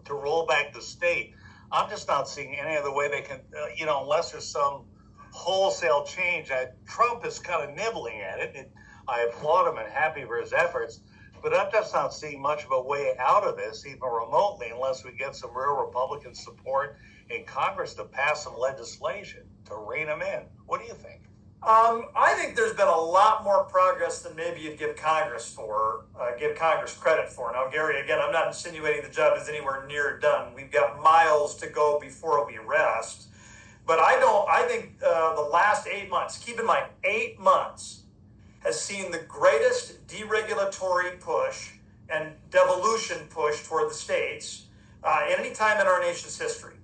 [SPEAKER 12] to roll back the state. I'm just not seeing any other way they can, unless there's some wholesale change. Trump is kind of nibbling at it. And I applaud him and happy for his efforts, but I'm just not seeing much of a way out of this, even remotely, unless we get some real Republican support in Congress to pass some legislation to rein them in. What do you think?
[SPEAKER 5] I think there's been a lot more progress than maybe you'd give Congress credit for. Now, Gary, again, I'm not insinuating the job is anywhere near done. We've got miles to go before we rest. But I think the last 8 months, keep in mind, 8 months has seen the greatest deregulatory push and devolution push toward the states any time in our nation's history.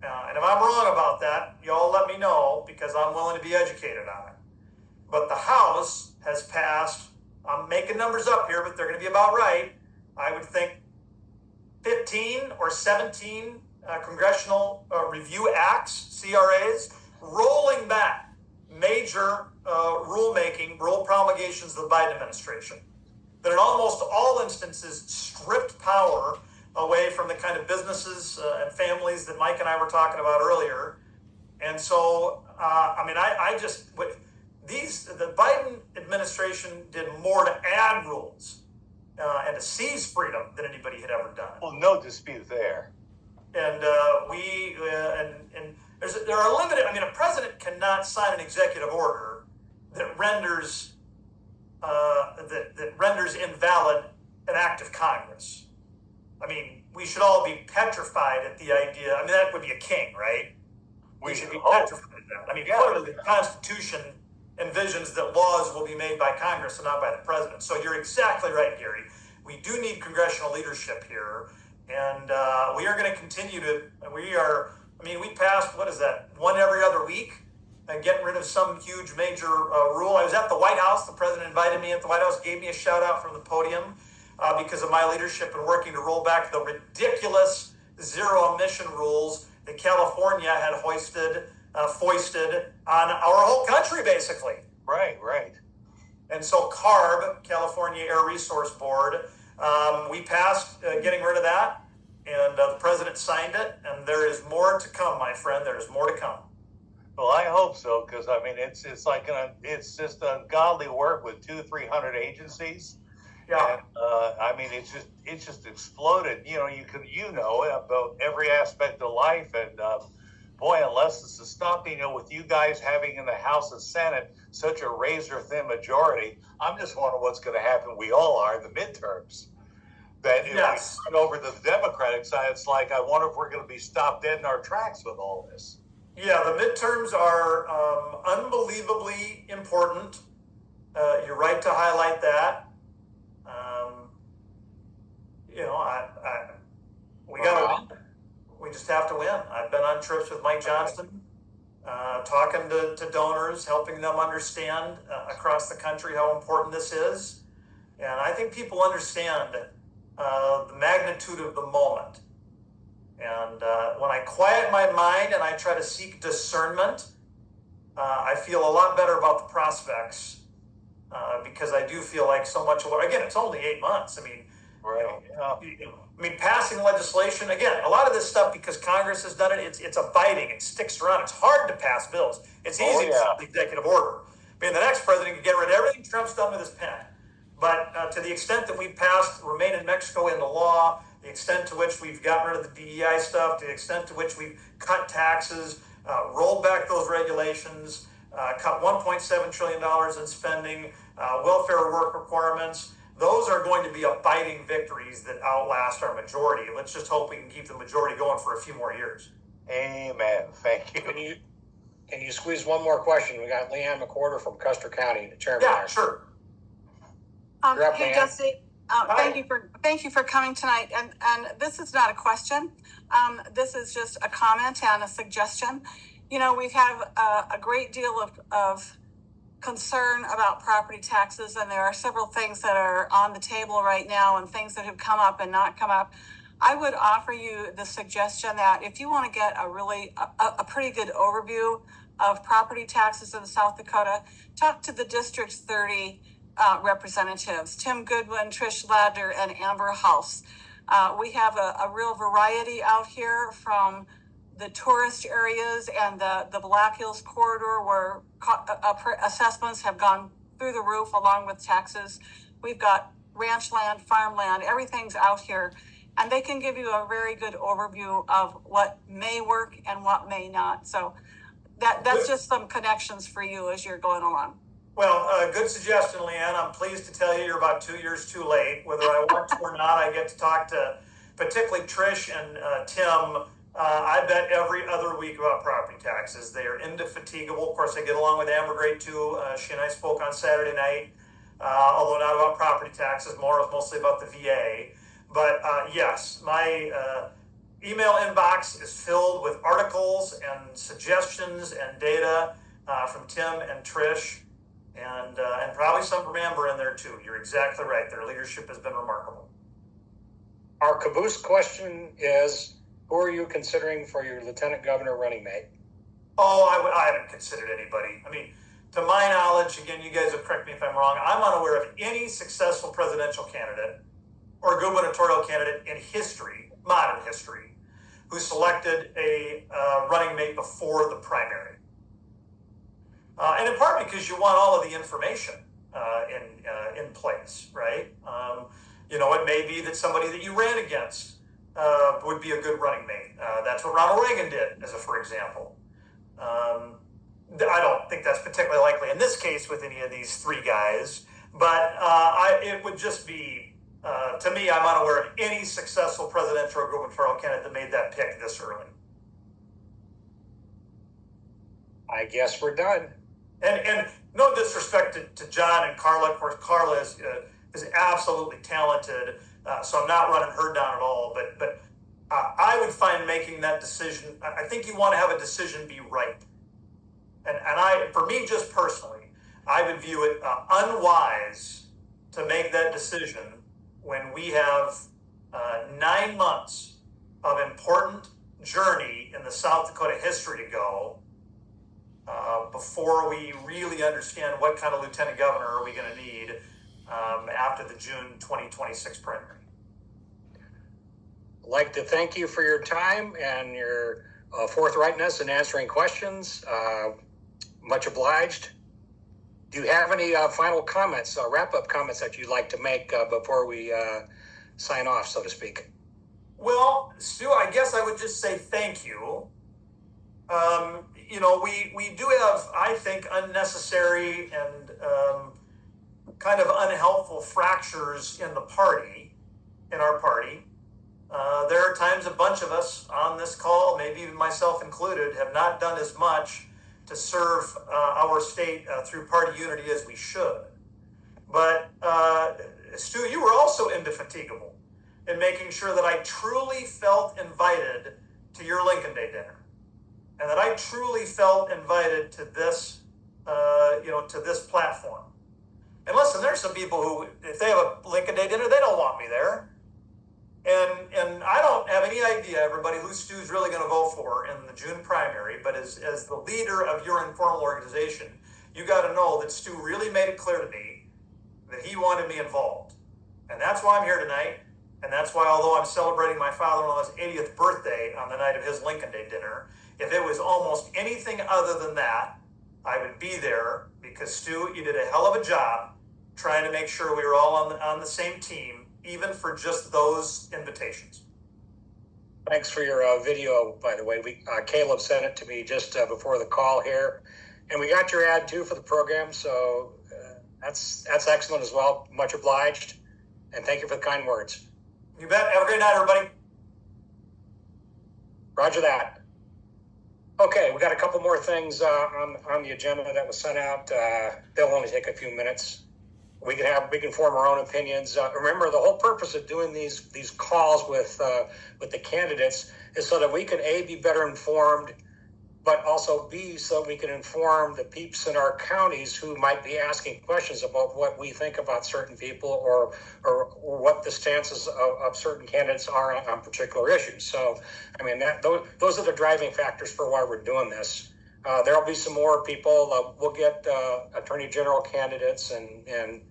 [SPEAKER 5] And if I'm wrong about that, y'all let me know, because I'm willing to be educated on it. But the House has passed, I'm making numbers up here, but they're going to be about right, I would think 15 or 17 Congressional Review Acts, CRAs, rolling back major rulemaking, rule promulgations of the Biden administration, that in almost all instances stripped power away from the kind of businesses and families that Mike and I were talking about earlier. And so, the Biden administration did more to add rules and to seize freedom than anybody had ever done.
[SPEAKER 12] Well, no dispute there.
[SPEAKER 5] And there are limited. I mean, a president cannot sign an executive order that renders invalid an act of Congress. I mean, we should all be petrified at the idea. I mean, that would be a king, right? We should be petrified at that. I mean, clearly the Constitution envisions that laws will be made by Congress and not by the president. So you're exactly right, Gary. We do need congressional leadership here. And we are going to continue to, we passed, one every other week, and getting rid of some huge major rule. I was at the White House. The president invited me at the White House, gave me a shout out from the podium because of my leadership in working to roll back the ridiculous zero emission rules that California had foisted on our whole country, basically.
[SPEAKER 12] Right.
[SPEAKER 5] And so CARB, California Air Resource Board, we passed getting rid of that, and the president signed it, and there is more to come, my friend. There is more to come.
[SPEAKER 12] Well, I hope so, because it's just ungodly work with 200-300 agencies.
[SPEAKER 5] Yeah.
[SPEAKER 12] And, it's just exploded. You know about every aspect of life, and boy, unless this is stopping, with you guys having in the House and Senate such a razor-thin majority, I'm just wondering what's going to happen. We all are in the midterms. That if
[SPEAKER 5] yes.
[SPEAKER 12] we turn over to the Democratic side, it's like, I wonder if we're going to be stopped dead in our tracks with all this.
[SPEAKER 5] Yeah, the midterms are unbelievably important. You're right to highlight that. We got to win. We just have to win. I've been on trips with Mike Johnson, talking to donors, helping them understand across the country how important this is. And I think people understand the magnitude of the moment. And when I quiet my mind and I try to seek discernment, I feel a lot better about the prospects because I do feel like so much. Again, it's only 8 months. I mean, passing legislation, again, a lot of this stuff, because Congress has done it, it's abiding, it sticks around. It's hard to pass bills. It's easy to pass the executive order. I mean, the next president can get rid of everything Trump's done with his pen. But to the extent that we've passed Remain in Mexico into law, the extent to which we've gotten rid of the DEI stuff, to the extent to which we've cut taxes, rolled back those regulations, cut $1.7 trillion in spending, welfare work requirements, those are going to be abiding victories that outlast our majority. Let's just hope we can keep the majority going for a few more years.
[SPEAKER 12] Amen. Thank you.
[SPEAKER 1] Can you squeeze one more question? We got Leanne McWhorter from Custer County, the chairman.
[SPEAKER 5] Yeah,
[SPEAKER 1] there.
[SPEAKER 5] sure.
[SPEAKER 4] Hey, Dusty. Thank you for coming tonight. And this is not a question. This is just a comment and a suggestion. You know, we have a great deal of concern about property taxes, and there are several things that are on the table right now and things that have come up and not come up. I would offer you the suggestion that if you want to get a pretty good overview of property taxes in South Dakota, talk to the District 30 representatives, Tim Goodwin, Trish Ladner, and Amber House. We have a real variety out here, from the tourist areas and the Black Hills corridor, where assessments have gone through the roof along with taxes. We've got ranch land, farmland, everything's out here. And they can give you a very good overview of what may work and what may not. So that's just some connections for you as you're going along.
[SPEAKER 5] Well, good suggestion, Leanne. I'm pleased to tell you you're about 2 years too late. Whether I want to or not, I get to talk to particularly Trish and Tim. I bet every other week about property taxes. They are indefatigable. Of course, I get along with Amber great too. She and I spoke on Saturday night, although not about property taxes, mostly about the VA. But yes, my email inbox is filled with articles and suggestions and data from Tim and Trish. And probably some from Amber in there too. You're exactly right. Their leadership has been remarkable.
[SPEAKER 1] Our caboose question is, who are you considering for your lieutenant governor running mate?
[SPEAKER 5] Oh, I haven't considered anybody. I mean, to my knowledge, again, you guys will correct me if I'm wrong, I'm unaware of any successful presidential candidate or gubernatorial candidate in history, modern history, who selected a running mate before the primary. And in part because you want all of the information in place, right? It may be that somebody that you ran against would be a good running mate. That's what Ronald Reagan did, for example. I don't think that's particularly likely in this case with any of these three guys, but it would just be, to me, I'm unaware of any successful presidential or gubernatorial candidate that made that pick this early.
[SPEAKER 1] I guess we're done.
[SPEAKER 5] And no disrespect to John and Carla. Of course, Carla is absolutely talented, so I'm not running her down at all. But I would find making that decision. I think you want to have a decision be right. And for me, just personally, I would view it unwise to make that decision when we have 9 months of important journey in the South Dakota history to go. Before we really understand what kind of lieutenant governor are we going to need after the June 2026 primary.
[SPEAKER 1] I'd like to thank you for your time and your forthrightness in answering questions. Much obliged. Do you have any final comments, wrap-up comments that you'd like to make before we sign off, so to speak?
[SPEAKER 5] Well, Stu, I guess I would just say thank you. We do have, I think, unnecessary and kind of unhelpful fractures in our party. there are times a bunch of us on this call, maybe even myself included, have not done as much to serve our state through party unity as we should. But Stu, you were also indefatigable in making sure that I truly felt invited to your Lincoln Day dinner, and that I truly felt invited to this, to this platform. And listen, there's some people who, if they have a Lincoln Day dinner, they don't want me there. And I don't have any idea, everybody, who Stu's really going to vote for in the June primary. But as the leader of your informal organization, you got to know that Stu really made it clear to me that he wanted me involved. And that's why I'm here tonight. And that's why, although I'm celebrating my father-in-law's 80th birthday on the night of his Lincoln Day dinner, if it was almost anything other than that, I would be there, because Stu, you did a hell of a job trying to make sure we were all on the same team, even for just those invitations.
[SPEAKER 1] Thanks for your video, by the way. Caleb sent it to me just before the call here, and we got your ad too for the program, so that's excellent as well. Much obliged, and thank you for the kind words.
[SPEAKER 5] You bet. Have a great night, everybody.
[SPEAKER 1] Roger that. Okay, we got a couple more things on the agenda that was sent out. They'll only take a few minutes. We can form our own opinions. Remember, the whole purpose of doing these calls with the candidates is so that we can be better informed, but also so we can inform the peeps in our counties who might be asking questions about what we think about certain people or what the stances of certain candidates are on particular issues. So, I mean, those are the driving factors for why we're doing this. There'll be some more people. We'll get attorney general candidates and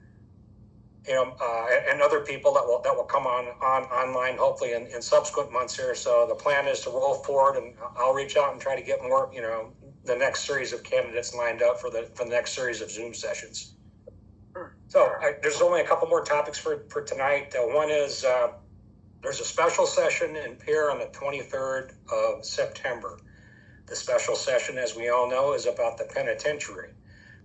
[SPEAKER 1] other people that will come online hopefully in subsequent months here. So the plan is to roll forward, and I'll reach out and try to get more, the next series of candidates lined up for the next series of Zoom sessions. So there's only a couple more topics for tonight. One is there's a special session in Pierre on the 23rd of September. The special session, as we all know, is about the penitentiary.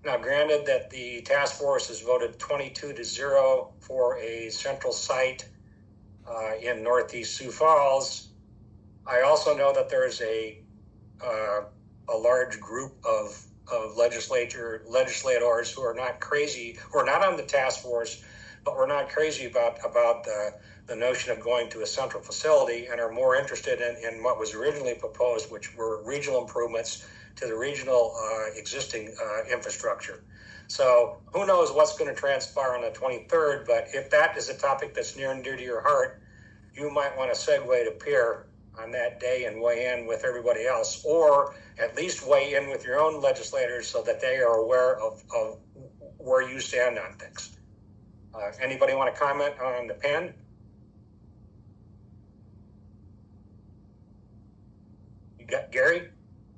[SPEAKER 1] Now, granted that the task force has voted 22-0 for a central site in Northeast Sioux Falls, I also know that there's a large group of legislators who are not crazy, who are not on the task force, but we're not crazy about the notion of going to a central facility, and are more interested in what was originally proposed, which were regional improvements to the regional existing infrastructure. So who knows what's going to transpire on the 23rd, but if that is a topic that's near and dear to your heart, you might want to segue to Pierre on that day and weigh in with everybody else, or at least weigh in with your own legislators so that they are aware of where you stand on things. Anybody want to comment on the pen? You got Gary?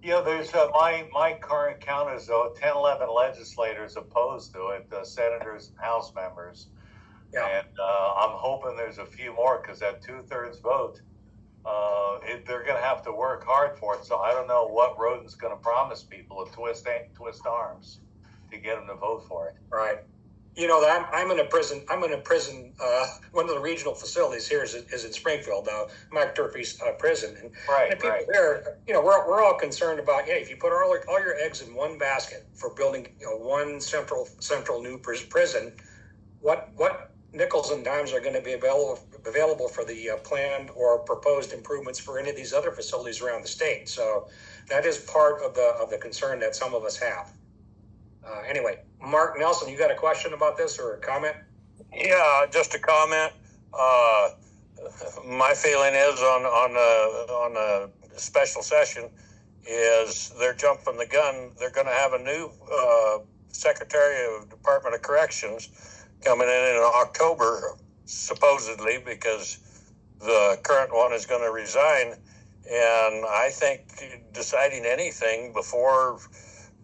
[SPEAKER 12] Yeah, there's my current count is 10, 11 legislators opposed to it, senators and House members. Yeah. And I'm hoping there's a few more, because that 2/3 vote, they're going to have to work hard for it. So I don't know what Roden's going to promise people to twist arms to get them to vote for it.
[SPEAKER 1] Right. I'm in a prison. One of the regional facilities here is in Springfield, Mike Turpey's prison. And people there, we're all concerned about, if you put all your eggs in one basket for building one central new prison, what nickels and dimes are going to be available for the planned or proposed improvements for any of these other facilities around the state? So that is part of the concern that some of us have. Anyway, Mark Nelson, you got a question about this or a comment?
[SPEAKER 6] Yeah, just a comment. My feeling is on a special session is they're jumping the gun. They're going to have a new Secretary of Department of Corrections coming in October, supposedly, because the current one is going to resign. And I think deciding anything before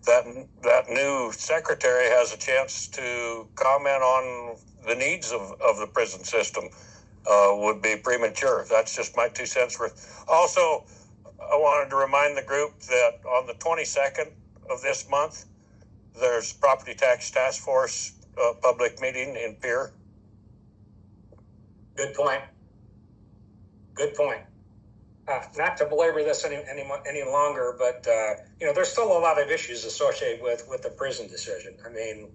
[SPEAKER 6] that new secretary has a chance to comment on the needs of the prison system would be premature. That's just my 2 cents worth. Also, I wanted to remind the group that on the 22nd of this month, there's Property Tax Task Force public meeting in Pierre.
[SPEAKER 1] Good point. Good point. Not to belabor this any longer, but there's still a lot of issues associated with the prison decision. I mean,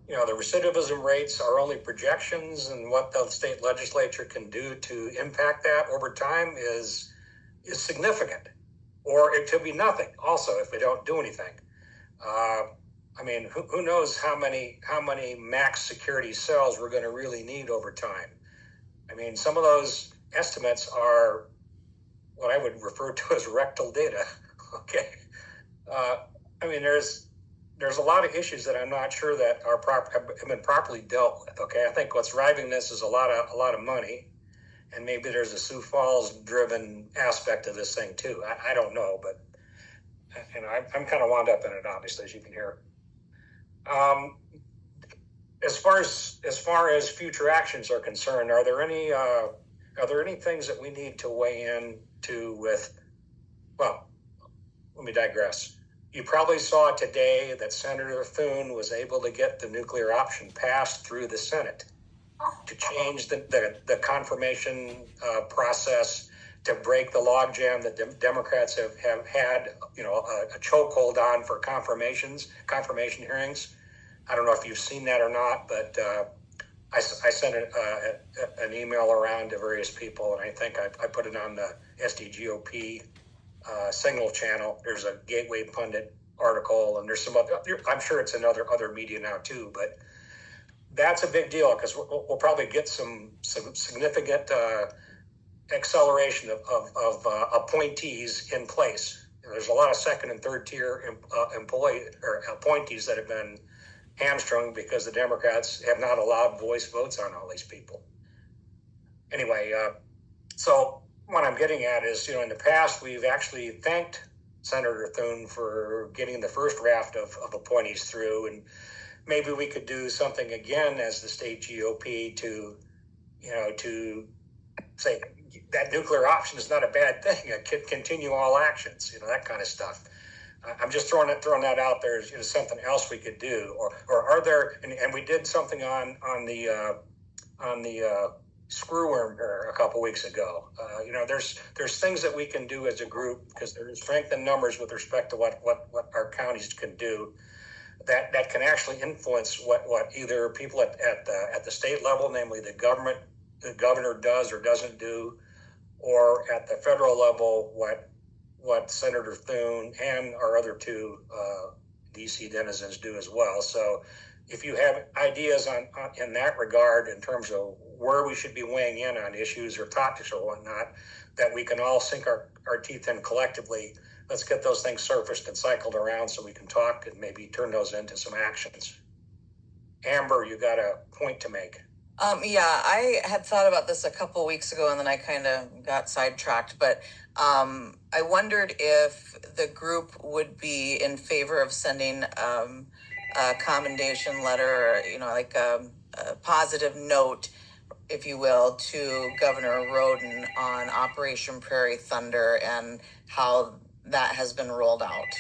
[SPEAKER 1] the recidivism rates are only projections, and what the state legislature can do to impact that over time is significant, or it could be nothing. Also, if we don't do anything, I mean, who knows how many max security cells we're going to really need over time? I mean, some of those estimates are what I would refer to as rectal data. Okay. I mean, there's a lot of issues that I'm not sure that have been properly dealt with. Okay. I think what's driving this is a lot of money, and maybe there's a Sioux Falls driven aspect of this thing too. I don't know, but I'm kind of wound up in it, obviously, as you can hear. As far as future actions are concerned, are there any things that we need to weigh in to with? Well, let me digress. You probably saw today that Senator Thune was able to get the nuclear option passed through the Senate to change the confirmation process, to break the logjam that Democrats have had, a chokehold on for confirmation hearings. I don't know if you've seen that or not, but I sent an email around to various people, and I think I put it on the SDGOP Signal channel. There's a Gateway Pundit article, and there's some other. I'm sure it's in other media now too, but that's a big deal because we'll probably get some significant acceleration of appointees in place. There's a lot of second and third tier appointees that have been hamstrung because the Democrats have not allowed voice votes on all these people. Anyway, so what I'm getting at is, in the past, we've actually thanked Senator Thune for getting the first raft of appointees through, and maybe we could do something again as the state GOP to say that nuclear option is not a bad thing. It could continue all actions, that kind of stuff. I'm just throwing that out there as something else we could do, or are there? And we did something on the screwworm here a couple weeks ago. There's things that we can do as a group because there's strength in numbers with respect to what our counties can do. That can actually influence what either people at the state level, namely the governor does or doesn't do, or at the federal level what Senator Thune and our other two DC denizens do as well. So if you have ideas in that regard in terms of where we should be weighing in on issues or topics or whatnot, that we can all sink our teeth in collectively, let's get those things surfaced and cycled around so we can talk and maybe turn those into some actions. Amber, you got a point to make.
[SPEAKER 11] Yeah, I had thought about this a couple weeks ago and then I kind of got sidetracked, but I wondered if the group would be in favor of sending a commendation letter, like a positive note, if you will, to Governor Roden on Operation Prairie Thunder and how that has been rolled out.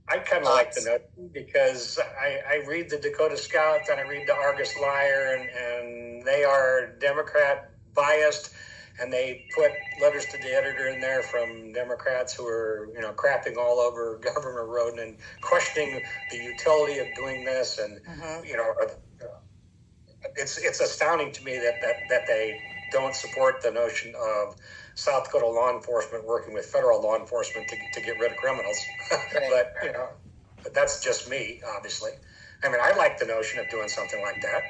[SPEAKER 1] I kind of like the note because I read the Dakota Scout and I read the Argus Liar, and they are Democrat biased, and they put letters to the editor in there from Democrats who are, crapping all over Governor Roden and questioning the utility of doing this. And, it's astounding to me that they don't support the notion of South Dakota law enforcement working with federal law enforcement to get rid of criminals.
[SPEAKER 11] Right.
[SPEAKER 1] But that's just me, obviously. I mean, I like the notion of doing something like that.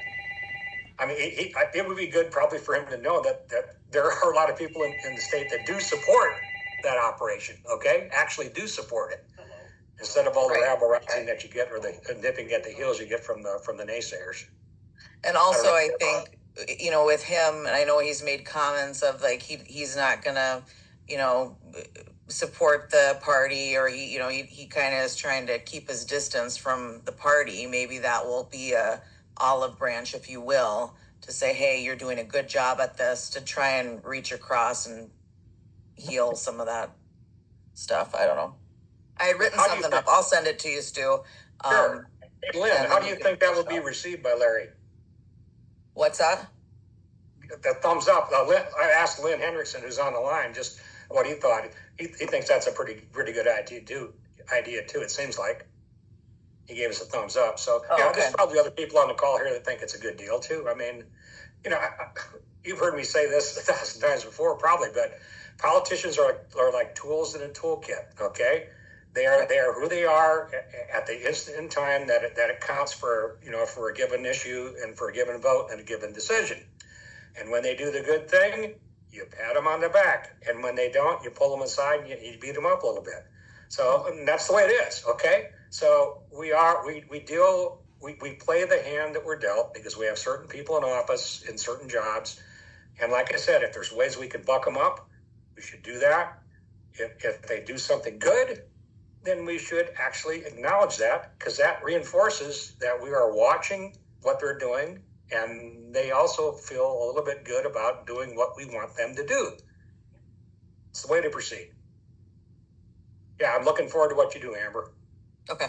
[SPEAKER 1] I mean, it would be good probably for him to know that there are a lot of people in the state that do support that operation, okay? Actually do support it. Instead of all the rabble-rousing that you get, or the nipping at the heels you get from the naysayers.
[SPEAKER 11] And also, I think, with him, and I know he's made comments of like he's not gonna, support the party, or he kind of is trying to keep his distance from the party. Maybe that will be a olive branch, if you will, to say, hey, you're doing a good job at this, to try and reach across and heal some of that stuff. I don't know. I had written something up. I'll send it to you, Stu.
[SPEAKER 1] Sure. Lynn, how do you think that will be received by Larry?
[SPEAKER 11] What's that?
[SPEAKER 1] the thumbs up. I asked Lynn Hendrickson, who's on the line, just what he thought. He thinks that's a pretty good idea too. It seems like he gave us a thumbs up. So there's probably other people on the call here that think it's a good deal too. I mean, you've heard me say this 1,000 times before, probably, but politicians are like tools in a toolkit. Okay, they are who they are at the instant in time that it counts for for a given issue and for a given vote and a given decision. And when they do the good thing, you pat them on the back, and when they don't, you pull them aside and you beat them up a little bit. So that's the way it is. Okay, so we play the hand that we're dealt because we have certain people in office in certain jobs. And like I said, if there's ways we can buck them up, we should do that. If they do something good, then we should actually acknowledge that, because that reinforces that we are watching what they're doing, and they also feel a little bit good about doing what we want them to do. It's the way to proceed. Yeah, I'm looking forward to what you do, Amber.
[SPEAKER 11] Okay,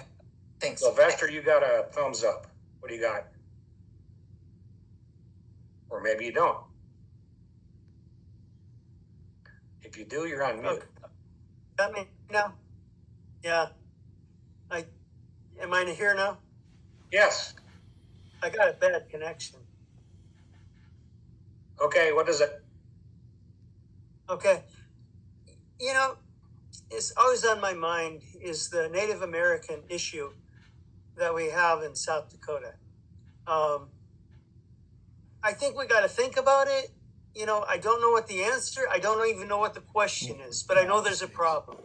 [SPEAKER 11] thanks.
[SPEAKER 1] Sylvester, you got a thumbs up. What do you got? Or maybe you don't. If you do, you're on mute.
[SPEAKER 7] Got me now? Yeah. Am I here now?
[SPEAKER 1] Yes.
[SPEAKER 7] I got a bad connection.
[SPEAKER 1] Okay, what is it?
[SPEAKER 7] Okay. It's always on my mind is the Native American issue that we have in South Dakota. I think we got to think about it. I don't know what the answer. I don't even know what the question is, but I know there's a problem.